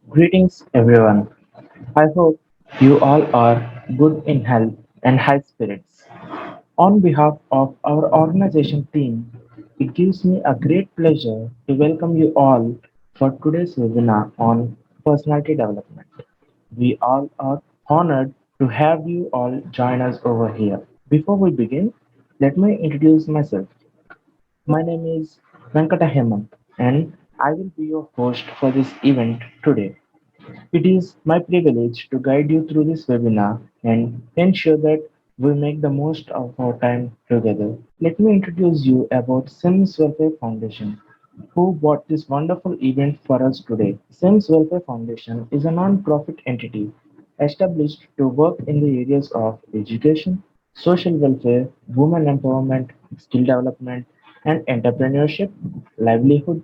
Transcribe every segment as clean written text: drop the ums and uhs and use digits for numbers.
Greetings, everyone. I hope you all are good in health and high spirits. On behalf of our organization team, it gives me a great pleasure to welcome you all for today's webinar on personality development. We all are honored to have you all join us over here. Before we begin, let me introduce myself. My name is Venkata Hemant, and I will be your host for this event today. It is my privilege to guide you through this webinar and ensure that we make the most of our time together. Let me introduce you about SEMS Welfare Foundation, who brought this wonderful event for us today. SEMS Welfare Foundation is a non-profit entity established to work in the areas of education, social welfare, women empowerment, skill development, and entrepreneurship, livelihood,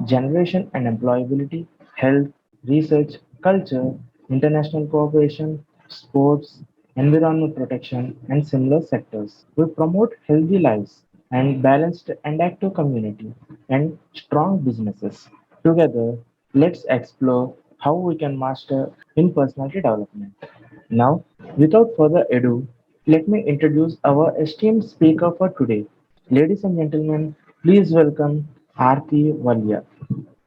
generation and employability, health, research, culture, international cooperation, sports, environment protection, and similar sectors. We promote healthy lives and balanced and active community and strong businesses. Together, let's explore how we can master in personality development. Now, without further ado, let me introduce our esteemed speaker for today. Ladies and gentlemen, please welcome Aarti Valia,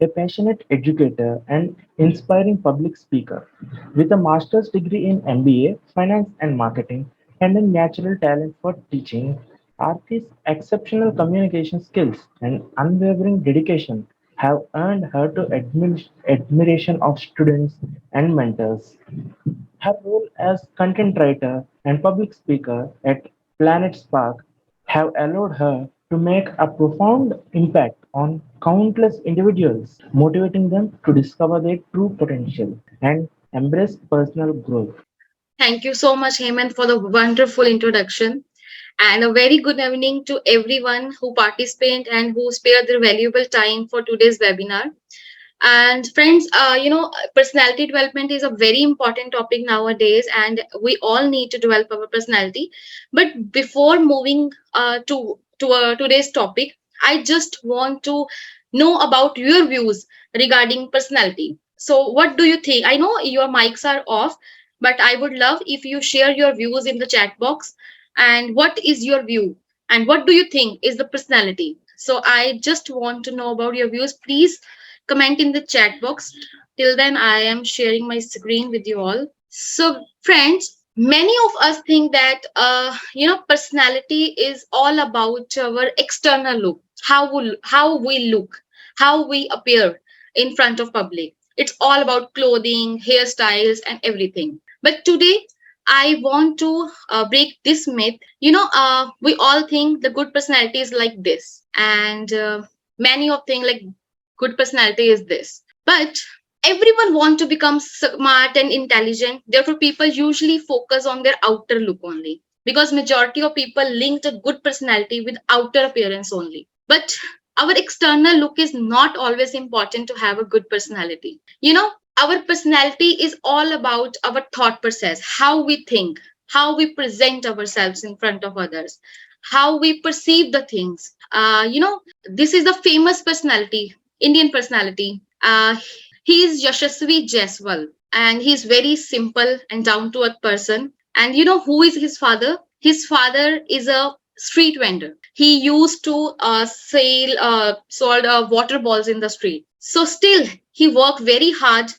a passionate educator and inspiring public speaker. With a master's degree in MBA, Finance and Marketing, and a natural talent for teaching, Aarti's exceptional communication skills and unwavering dedication have earned her to admiration of students and mentors. Her role as content writer and public speaker at Planet Spark have allowed her to make a profound impact on countless individuals, motivating them to discover their true potential and embrace personal growth. Thank you so much, Hemant, for the wonderful introduction. And a very good evening to everyone who participate and who spare their valuable time for today's webinar. And friends, personality development is a very important topic nowadays, and we all need to develop our personality. But before moving to today's topic, I just want to know about your views regarding personality. So, what do you think? I know your mics are off, but I would love if you share your views in the chat box. And what is your view? And what do you think is the personality? So, I just want to know about your views. Please comment in the chat box. Till then, I am sharing my screen with you all. So, friends, many of us think that personality is all about our external look, how we look, how we appear in front of public. It's all about clothing, hairstyles, and everything. But today, I want to break this myth. We all think the good personality is like this, and many of think like good personality is this. But everyone want to become smart and intelligent. Therefore, people usually focus on their outer look only because majority of people link a good personality with outer appearance only. But our external look is not always important to have a good personality. Our personality is all about our thought process, how we think, how we present ourselves in front of others, how we perceive the things. This is the famous personality, Indian personality. He is Yashasvi Jaiswal, and he's very simple and down to earth person. And you know who is his father? His father is a street vendor. He used to sold water balls in the street. So still, he worked very hard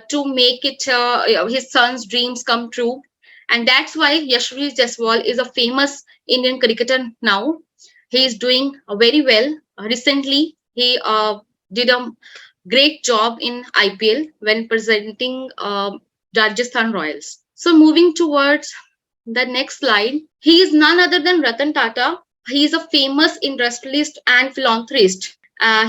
to make his son's dreams come true, and that's why Yashasvi Jaiswal is a famous Indian cricketer now. He is doing very well. Recently, he did a great job in IPL when presenting Rajasthan Royals. So moving towards the next slide, he is none other than Ratan Tata. He is a famous industrialist and philanthropist.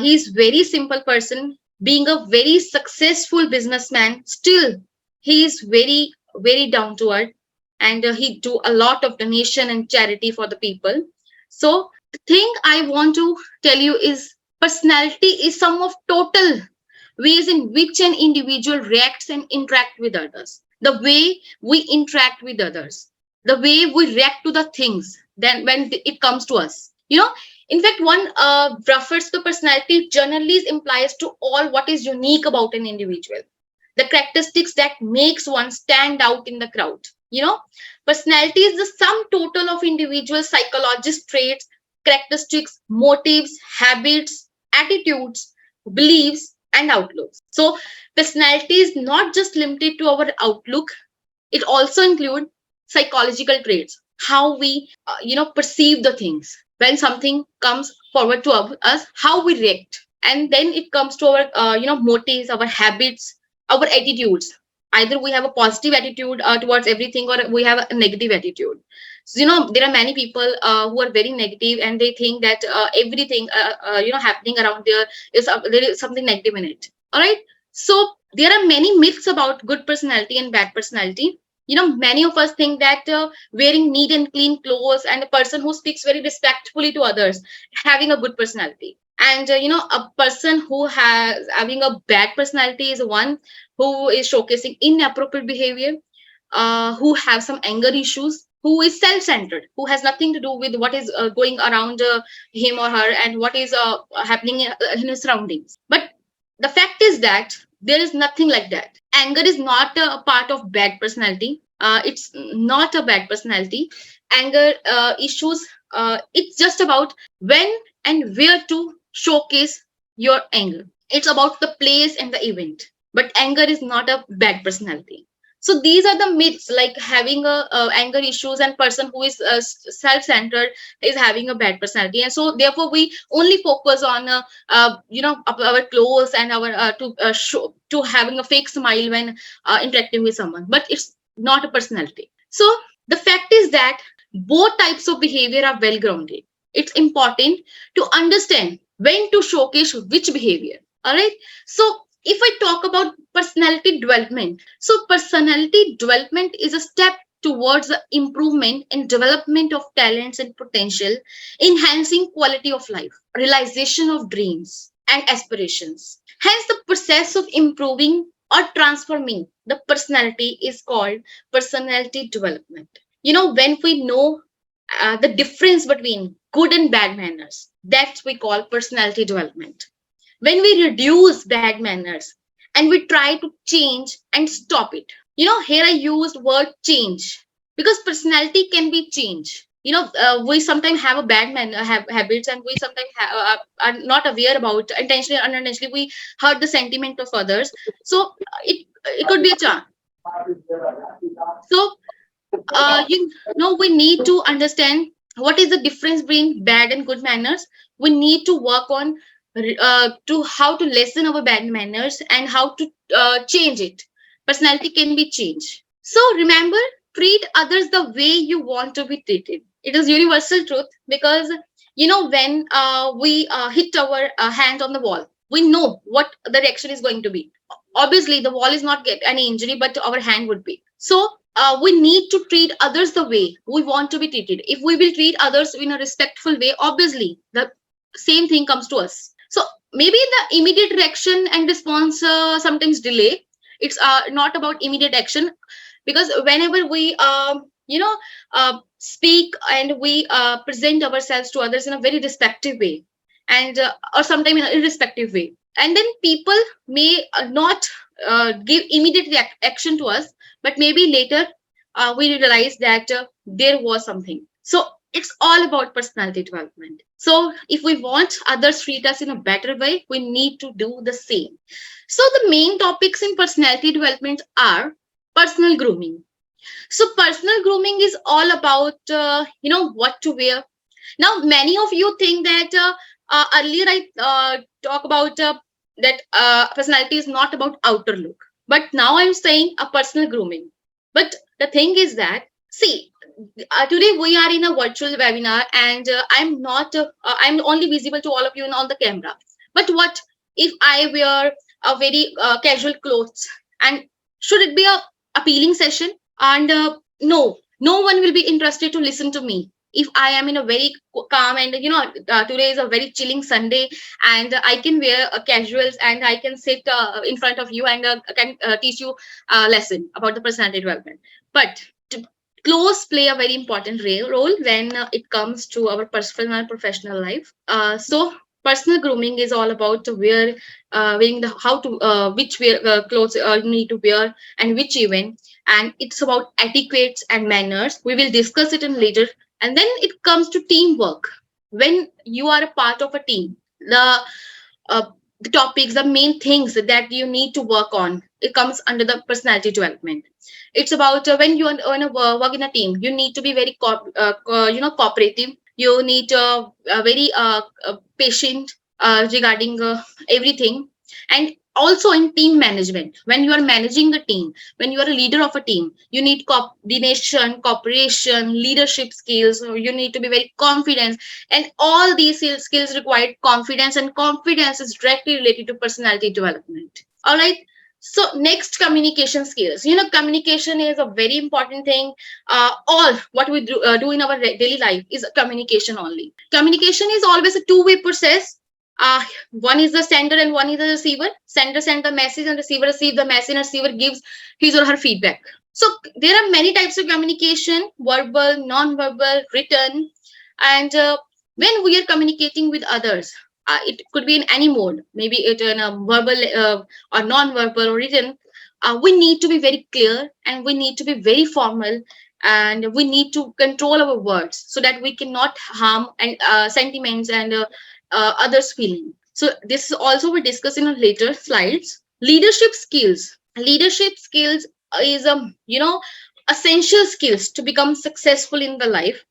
He is very simple person, being a very successful businessman. Still, he is very down to earth, and he do a lot of donation and charity for the people. So the thing I want to tell you is personality is some of total ways in which an individual reacts and interact with others, the way we interact with others, the way we react to the things then when it comes to us. In fact, one refers to personality generally implies to all what is unique about an individual. the characteristics that makes one stand out in the crowd. Personality is the sum total of individual psychologist traits, characteristics, motives, habits, attitudes, beliefs, and outlooks. So personality is not just limited to our outlook, it also includes psychological traits, how we perceive the things. When something comes forward to us, how we react. And then it comes to our motives, our habits, our attitudes. Either we have a positive attitude towards everything, or we have a negative attitude. So there are many people who are very negative, and they think that everything happening around there is something negative in it. All right. So there are many myths about good personality and bad personality. Many of us think that wearing neat and clean clothes and a person who speaks very respectfully to others having a good personality. And a person who has having a bad personality is one who is showcasing inappropriate behavior, who have some anger issues, who is self-centered, who has nothing to do with what is going around him or her, and what is happening in his surroundings. But the fact is that there is nothing like that. Anger is not a part of bad personality. It's not a bad personality. Anger issues, it's just about when and where to showcase your anger. It's about the place and the event. But anger is not a bad personality. So these are the myths, like having a anger issues and person who is self-centered is having a bad personality. And so therefore we only focus on our clothes and our to show to having a fake smile when interacting with someone, but it's not a personality. So the fact is that both types of behavior are well grounded. It's important to understand when to showcase which behavior. All right. So if I talk about personality development, so personality development is a step towards the improvement and development of talents and potential, enhancing quality of life, realization of dreams and aspirations. Hence, the process of improving or transforming the personality is called personality development. When we know the difference between good and bad manners, that's we call personality development. When we reduce bad manners and we try to change and stop it. Here I used word change because personality can be changed. We sometimes have a bad manner have habits, and we sometimes are not aware about intentionally or unintentionally we hurt the sentiment of others. So it could be a chance. So we need to understand what is the difference between bad and good manners. We need to work on to how to lessen our bad manners and how to change it. Personality can be changed. So remember, treat others the way you want to be treated. It is universal truth, because when we hit our hand on the wall, we know what the reaction is going to be. Obviously the wall is not get any injury, but our hand would be. So we need to treat others the way we want to be treated. If we will treat others in a respectful way, obviously the same thing comes to us. So maybe the immediate reaction and response sometimes delay. It's not about immediate action, because whenever we speak and we present ourselves to others in a very respectful way, and or sometimes in an irrespective way, and then people may not give immediate action to us, but maybe later we realize that there was something. So it's all about personality development. So if we want others treat us in a better way, we need to do the same. So the main topics in personality development are personal grooming. So personal grooming is all about what to wear. Now many of you think that earlier I talk about that personality is not about outer look, but now I'm saying a personal grooming. But the thing is that, see, today we are in a virtual webinar, and I'm only visible to all of you on the camera. But what if I wear a very casual clothes, and should it be a appealing session? And no one will be interested to listen to me if I am in a very calm, and today is a very chilling Sunday, and I can wear casuals, and I can sit in front of you, and can teach you a lesson about the personality development. But clothes play a very important role when it comes to our personal and professional life. So Personal grooming is all about wearing the how to which wear clothes you need to wear and which event, and it's about etiquettes and manners. We will discuss it in later. And then it comes to teamwork. When you are a part of a team, uh, the topics, the main things that you need to work on, it comes under the personality development. It's about when you want to work in a team, you need to be very cooperative. You need very patient regarding everything. And also in team management, when you are managing a team, when you are a leader of a team, you need coordination, cooperation, leadership skills. So you need to be very confident, and all these skills require confidence, and confidence is directly related to personality development. All right. So next, communication skills. Communication is a very important thing. All what we do in our daily life is communication only. Communication is always a two-way process. One is the sender and one is the receiver. Sender sends the message and receiver receives the message, and receiver gives his or her feedback. So there are many types of communication: verbal, non-verbal, written. And when we are communicating with others, it could be in any mode, maybe it in a verbal or non-verbal or written. We need to be very clear, and we need to be very formal, and we need to control our words so that we cannot harm and sentiments and others feeling. So this is also we discuss in later slides. Leadership skills. Leadership skills is essential skills to become successful in the life.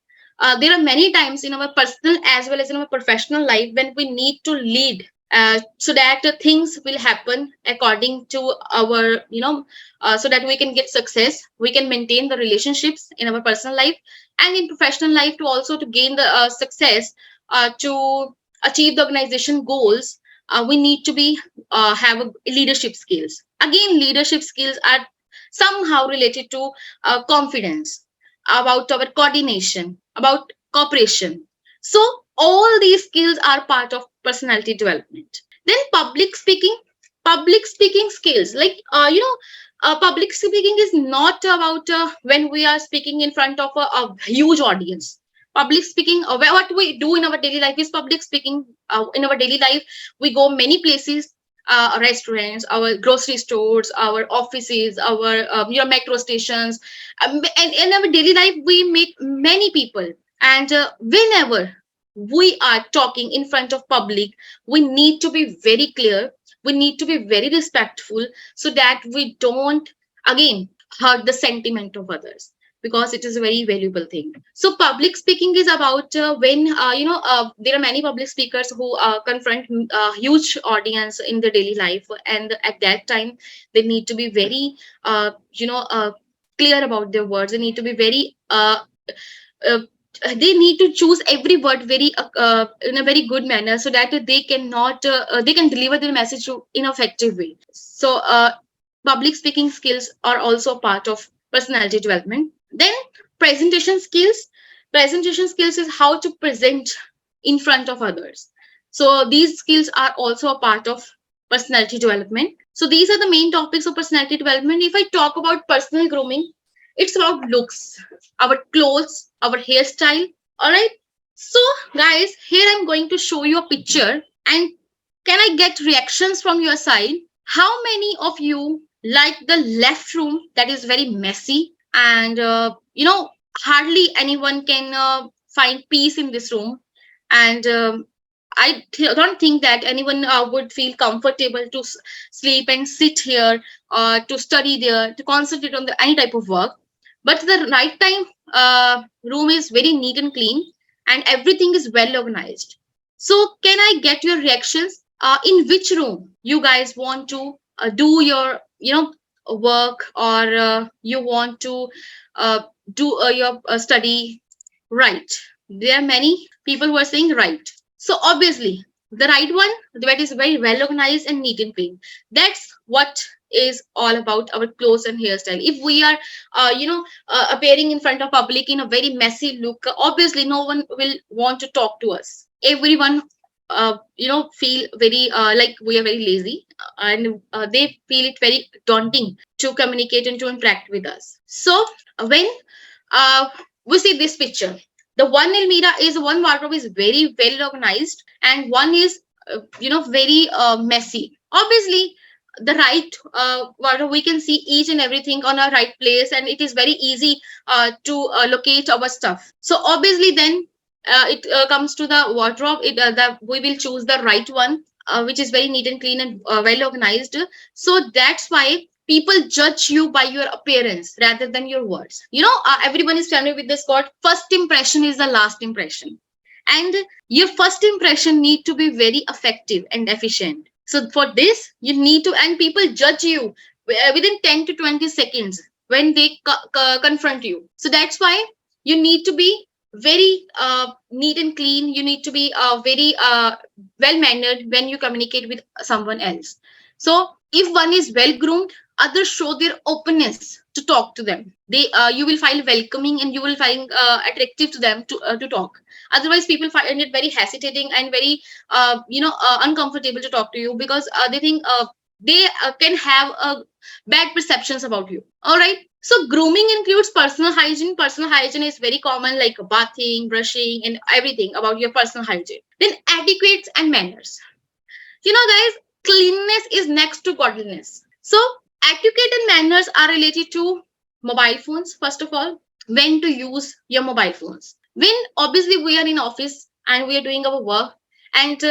There are many times in our personal as well as in our professional life when we need to lead, so that things will happen according to our so that we can get success, we can maintain the relationships in our personal life and in professional life, to also to gain the success, to achieve the organization goals. We need to be have leadership skills. Again, leadership skills are somehow related to confidence, about our coordination, about cooperation. So all these skills are part of personality development. Then public speaking. Public speaking skills, like public speaking is not about when we are speaking in front of a huge audience. Public speaking, what we do in our daily life is public speaking. In our daily life, we go many places, restaurants, our grocery stores, our offices, our metro stations, and in our daily life we meet many people. And whenever we are talking in front of public, we need to be very clear, we need to be very respectful, so that we don't again hurt the sentiment of others, because it is a very valuable thing. So public speaking is about when there are many public speakers who confront huge audience in their daily life, and at that time they need to be very clear about their words. They need to be very uh, they need to choose every word very in a very good manner, so that they cannot they can deliver their message in an effective way. So public speaking skills are also part of personality development. Then presentation skills. Presentation skills is how to present in front of others. So these skills are also a part of personality development. So these are the main topics of personality development. If I talk about personal grooming, it's about looks, our clothes, our hairstyle. All right. So guys, here I'm going to show you a picture, and can I get reactions from your side? How many of you like the left room that is very messy, and hardly anyone can find peace in this room? And don't think that anyone would feel comfortable to sleep and sit here, to study there, to concentrate on any type of work. But the right time room is very neat and clean, and everything is well organized. So can I get your reactions? In which room you guys want to do your work, or you want to uh, do your study? Right. There are many people who are saying right. So obviously, the right one, that is very well organized and neat and clean. That's what is all about our clothes and hairstyle. If we are, appearing in front of public in a very messy look, obviously no one will want to talk to us. Everyone, feel very like we are very lazy, and they feel it very daunting to communicate and to interact with us. So when uh, we see this picture, The one Elmira is one wardrobe is very well organized, and one is very messy. Obviously, the right wardrobe, we can see each and everything on our right place, and it is very easy to locate our stuff. So obviously, then it comes to the wardrobe. We will choose the right one, which is very neat and clean and well organized. So that's why people judge you by your appearance rather than your words. Everyone is familiar with this quote: first impression is the last impression. And your first impression need to be very effective and efficient. So for this, you need to, and people judge you within 10 to 20 seconds when they confront you. So that's why you need to be very neat and clean. You need to be very well mannered when you communicate with someone else. So if one is well groomed, others show their openness to talk to them. You will find welcoming, and you will find attractive to them to talk. Otherwise, people find it very hesitating and very uncomfortable to talk to you, because they think they can have bad perceptions about you. All right. So grooming includes personal hygiene. Personal hygiene is very common, like bathing, brushing, and everything about your personal hygiene. Then etiquettes and manners. Guys, cleanliness is next to godliness. So etiquette and manners are related to mobile phones. First of all, when to use your mobile phones. When obviously we are in office and we are doing our work, and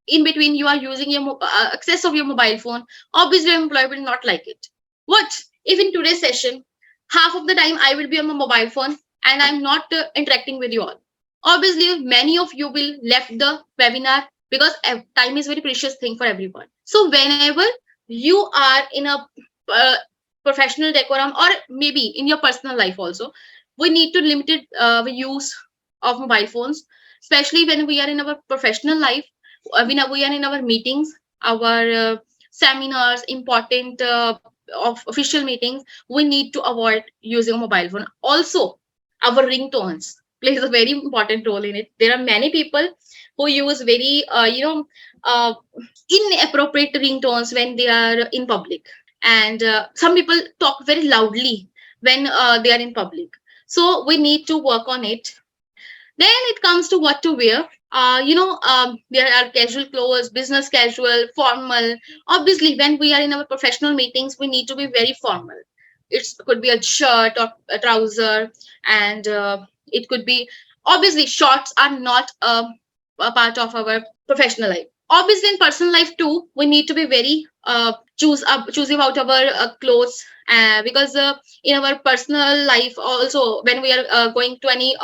in between you are using your access of your mobile phone, obviously your employer will not like it. What if in today's session, half of the time I will be on my mobile phone and I'm not interacting with you all? Obviously, many of you will left the webinar, because time is very precious thing for everyone. So whenever you are in a uh, professional decorum, or maybe in your personal life also, we need to limit the use of mobile phones, especially when we are in our professional life. When we are in our meetings, our seminars, important of official meetings, we need to avoid using a mobile phone. Also, our ringtones plays a very important role in it. There are many people who use very uh, inappropriate ringtones when they are in public, and some people talk very loudly when they are in public. So we need to work on it. Then it comes to what to wear. There are casual clothes, business casual, formal. Obviously, when we are in our professional meetings, we need to be very formal. It could be a shirt or a trouser, and it could be, obviously, shorts are not a part of our professional life. Obviously, in personal life too, we need to be very choosy about our clothes, because in our personal life also, when we are going to any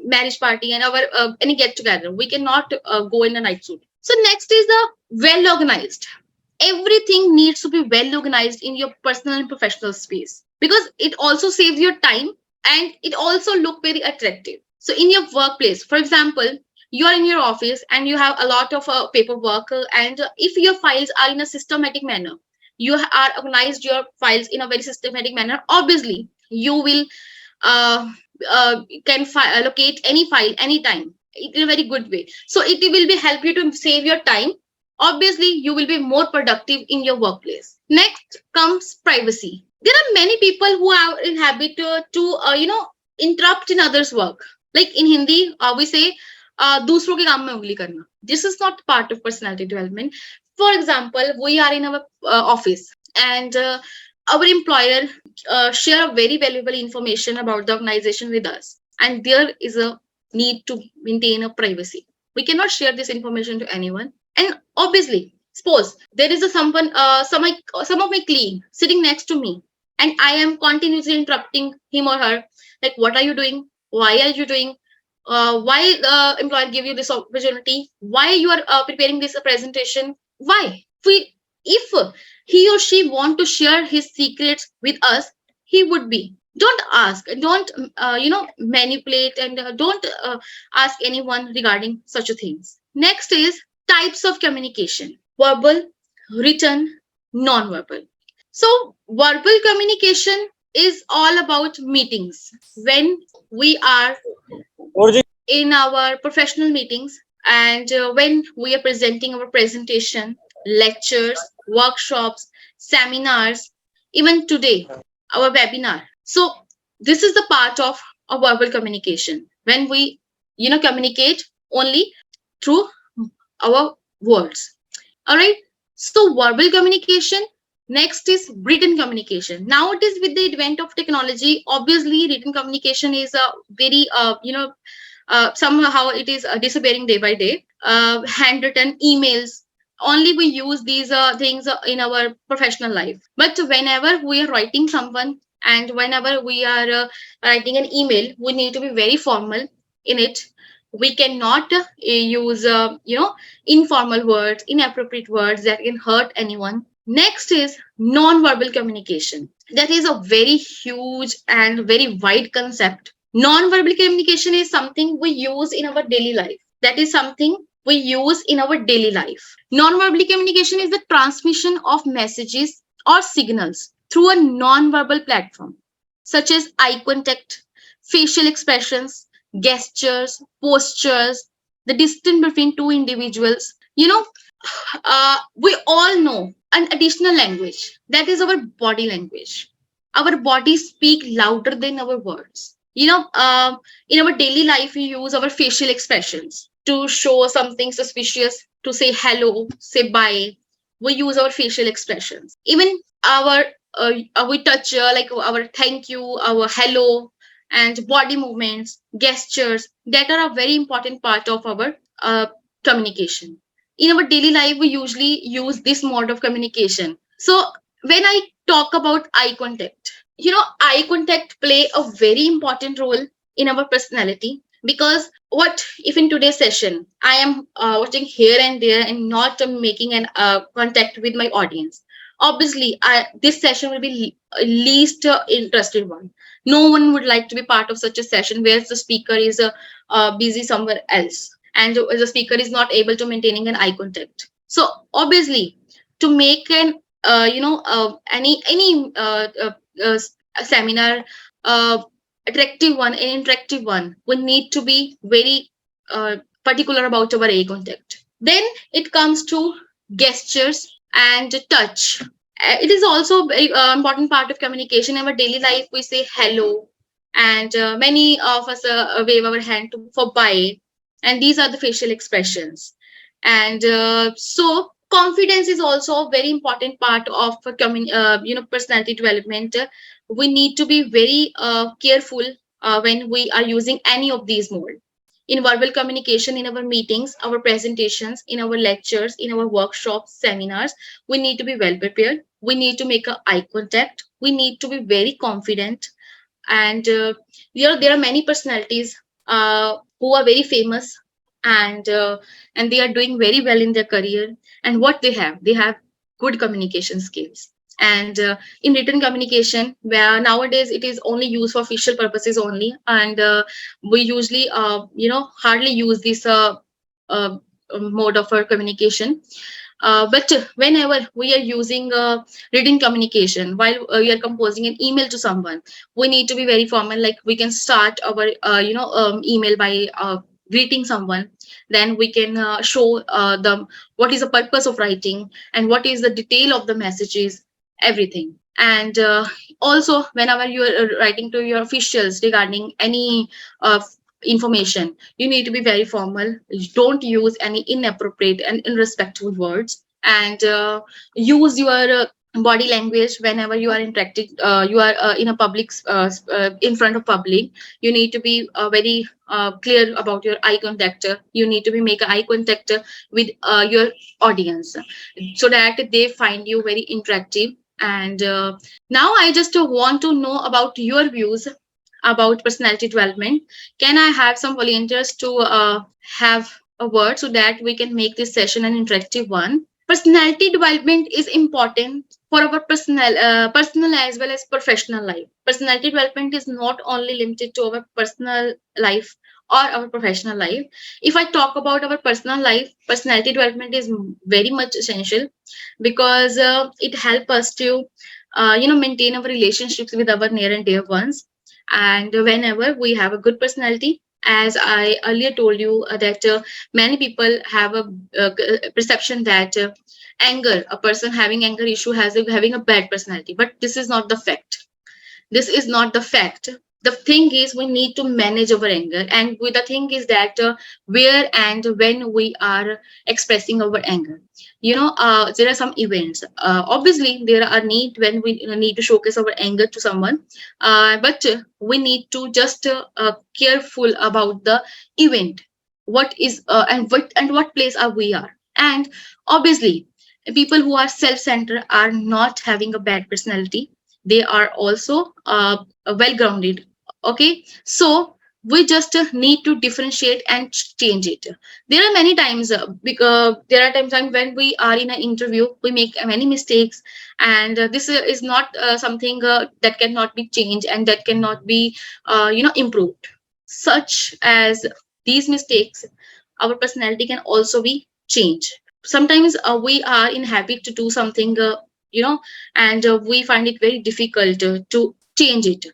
marriage party and our any get together, we cannot go in a night suit. So next is the well organized. Everything needs to be well organized in your personal and professional space, because it also saves your time, and it also look very attractive. So in your workplace, for example, you are in your office and you have a lot of paperwork, and if your files are in a systematic manner, you are organized your files in a very systematic manner, obviously you will uh, can allocate any file anytime in a very good way. So it will be help you to save your time. Obviously, you will be more productive in your workplace. Next comes privacy. There are many people who are in habit to interrupt in others' work. Like in Hindi, we say दूसरों के काम में उंगली करना. This is not part of personality development. For example, we are in our office, and our employer share a very valuable information about the organization with us, and there is a need to maintain a privacy. We cannot share this information to anyone. And obviously, suppose there is a someone some of my colleague sitting next to me, and I am continuously interrupting him or her, like, what are you doing, why are you doing, why the employer give you this opportunity, why you are preparing this presentation, why we if he or she want to share his secrets with us, he would be. Don't ask, don't manipulate, and don't ask anyone regarding such a things. Next is types of communication: verbal, written, non-verbal. So verbal communication is all about meetings. When we are in our professional meetings, and when we are presenting our presentation, lectures, workshops, seminars, even today our webinar. So this is the part of a verbal communication. when we communicate only through our words. All right. So verbal communication. Next is written communication. Nowadays, with the advent of technology, obviously written communication is a very somehow it is disappearing day by day. Handwritten emails, only we use these things in our professional life. But whenever we are writing someone, and whenever we are writing an email, we need to be very formal in it. We cannot use informal words, inappropriate words that can hurt anyone. Next is non-verbal communication. That is a very huge and very wide concept. Non-verbal communication is something we use in our daily life. That is something we use in our daily life. Non-verbal communication is the transmission of messages or signals through a non-verbal platform, such as eye contact, facial expressions, gestures, postures, the distance between two individuals. We all know an additional language, that is our body language. Our bodies speak louder than our words. In our daily life, we use our facial expressions to show something suspicious, to say hello, say bye. We use our facial expressions. Even our we touch like our thank you, our hello, and body movements, gestures that are a very important part of our communication. In our daily life, we usually use this mode of communication. So when I talk about eye contact, eye contact play a very important role in our personality. Because what if in today's session I am watching here and there and not making an contact with my audience, obviously this session will be least interested one. No one would like to be part of such a session where the speaker is busy somewhere else, and the speaker is not able to maintaining an eye contact. So obviously, to make an any uh, seminar attractive one, an interactive one, we need to be very particular about our eye contact. Then it comes to gestures and touch. It is also a very important part of communication. In our daily life, we say hello, and many of us wave our hand for bye, and these are the facial expressions. And so confidence is also a very important part of personality development. We need to be very careful when we are using any of these modes. In verbal communication, in our meetings, our presentations, in our lectures, in our workshops, seminars, we need to be well prepared. We need to make a eye contact. We need to be very confident. And there are many personalities who are very famous, and they are doing very well in their career. And what they have good communication skills. And in written communication, where nowadays it is only used for official purposes only, and we usually hardly use this uh, mode of our communication. But whenever we are using written communication, while we are composing an email to someone, we need to be very formal. Like we can start our email by greeting someone. Then we can show them what is the purpose of writing and what is the detail of the messages, everything. And also, whenever you are writing to your officials regarding any information, you need to be very formal. Don't use any inappropriate and irrespectful words, and use your body language whenever you are interacting. You are in a public in front of public. You need to be very clear about your eye contact. You need to be make eye contact with your audience, so that they find you very interactive. And now I just want to know about your views about personality development. Can I have some volunteers to have a word so that we can make this session an interactive one? Personality development is important for our personal as well as professional life. Personality development is not only limited to our personal life or our professional life. If I talk about our personal life, personality development is very much essential, because it helps us to maintain our relationships with our near and dear ones. And whenever we have a good personality, as I earlier told you, that many people have a perception that anger, a person having anger issue having a bad personality, but this is not the fact. This is not the fact. The thing is we need to manage our anger, and the thing is that where and when we are expressing our anger. There are some events, obviously there are need when we need to showcase our anger to someone, but we need to just careful about the event, what is and what place are we are. And obviously people who are self-centered are not having a bad personality, they are also well grounded. Okay, so we just need to differentiate and change it. There are many times because there are times when we are in an interview we make many mistakes, and this is not something that cannot be changed and that cannot be improved. Such as these mistakes, our personality can also be changed. Sometimes we are in habit to do something, and we find it very difficult to change it.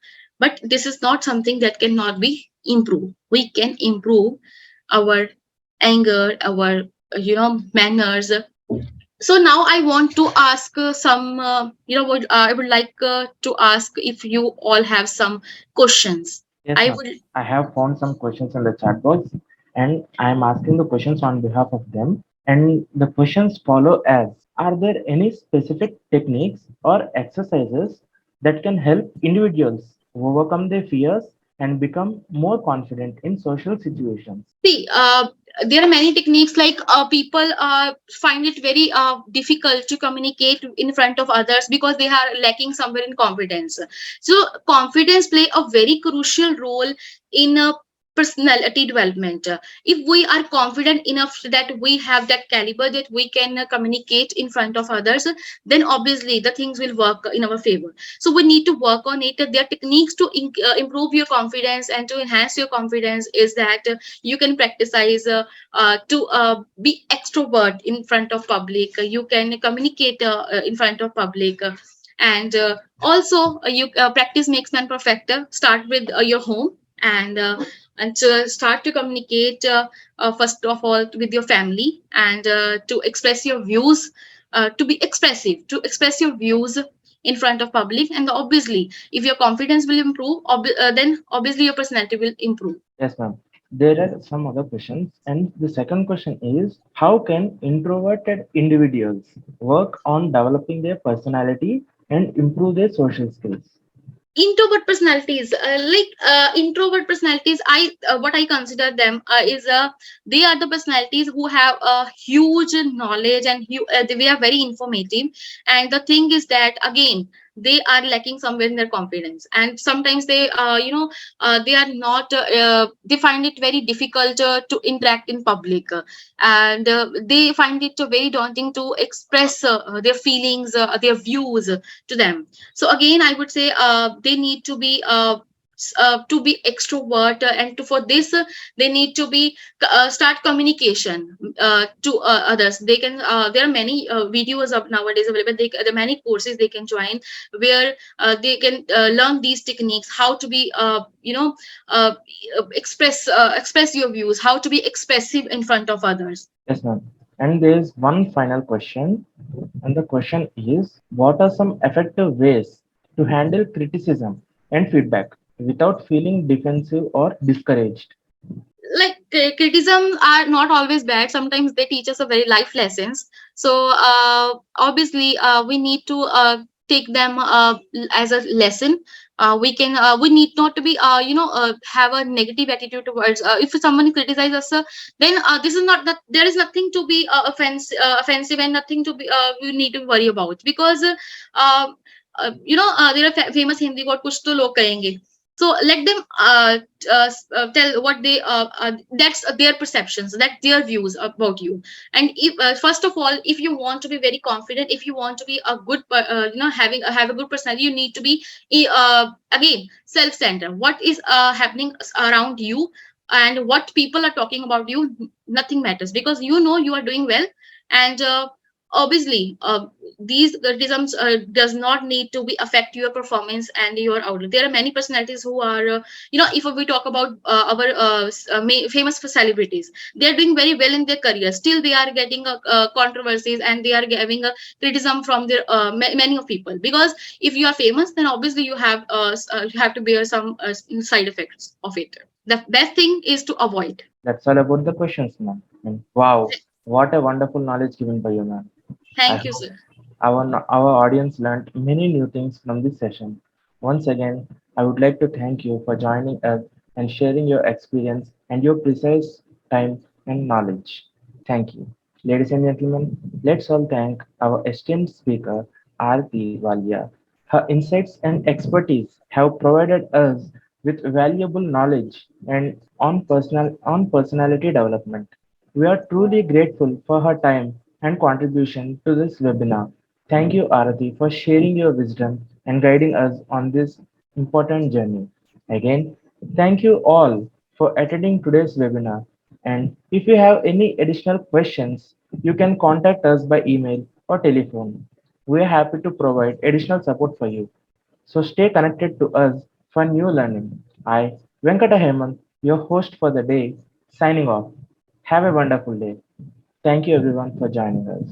But this is not something that cannot be improved. We can improve our anger, our manners. So now I want to ask some I would like to ask if you all have some questions. Yes, I ma'am. would. I have found some questions in the chat box and I am asking the questions on behalf of them. And the questions follow as: are there any specific techniques or exercises that can help individuals overcome their fears and become more confident in social situations? See, there are many techniques like people find it very difficult to communicate in front of others because they are lacking somewhere in confidence. So, confidence play a very crucial role in personality development. If we are confident enough that we have that caliber that we can communicate in front of others, then obviously the things will work in our favor. So we need to work on it. There are techniques to improve your confidence and to enhance your confidence. Is that you can practice to be extrovert in front of public. You can communicate in front of public. And also you practice makes man perfecter. Start with your home, and to start to communicate first of all with your family, and to express your views, to be expressive, to express your views in front of public. And obviously if your confidence will improve, then obviously your personality will improve. Yes, ma'am. There are some other questions, and the second question is: how can introverted individuals work on developing their personality and improve their social skills? Introvert personalities, introvert personalities, I what I consider them is they are the personalities who have a huge knowledge, and they are very informative. And the thing is that again they are lacking somewhere in their confidence, and sometimes they are not they find it very difficult to interact in public, and they find it very daunting to express their feelings, their views to them. So again I would say they need to be extrovert, and for this they need to be start communication to others. They can there are many videos of nowadays available. There are many courses they can join where they can learn these techniques, how to be uh, express your views, how to be expressive in front of others. Yes, ma'am. And there's one final question, and the question is: what are some effective ways to handle criticism and feedback without feeling defensive or discouraged? Like criticism are not always bad, sometimes they teach us a very life lessons. So obviously we need to take them as a lesson. We need not to be have a negative attitude towards if someone criticizes us, then this is not that there is nothing to be offensive, and nothing to be we need to worry about, because there are famous Hindi quote, kuch to log kahenge. So let them tell what they that's their perceptions, that's their views about you. And if first of all, if you want to be very confident, if you want to be a good have a good personality, you need to be again self-centered. What is happening around you and what people are talking about you, nothing matters, because you know you are doing well. And obviously these criticisms does not need to be affect your performance and your outlook. There are many personalities who are if we talk about our famous celebrities, they are doing very well in their career, still they are getting controversies, and they are having a criticism from their many of people, because if you are famous, then obviously you have to bear some side effects of it. The best thing is to avoid. That's all about the questions, ma'am. And wow, what a wonderful knowledge given by you, ma'am. I Thank you, hope sir. our audience learned many new things from this session. Once again, I would like to thank you for joining us and sharing your experience and your precise time and knowledge. Thank you. Ladies and gentlemen, let's all thank our esteemed speaker, Aarti Walia. Her insights and expertise have provided us with valuable knowledge and on personality development. We are truly grateful for her time and contribution to this webinar. Thank you, Arati, for sharing your wisdom and guiding us on this important journey. Again, thank you all for attending today's webinar. And if you have any additional questions, you can contact us by email or telephone. We are happy to provide additional support for you. So stay connected to us for new learning. I, Venkata Hemant, your host for the day, signing off. Have a wonderful day. Thank you everyone for joining us.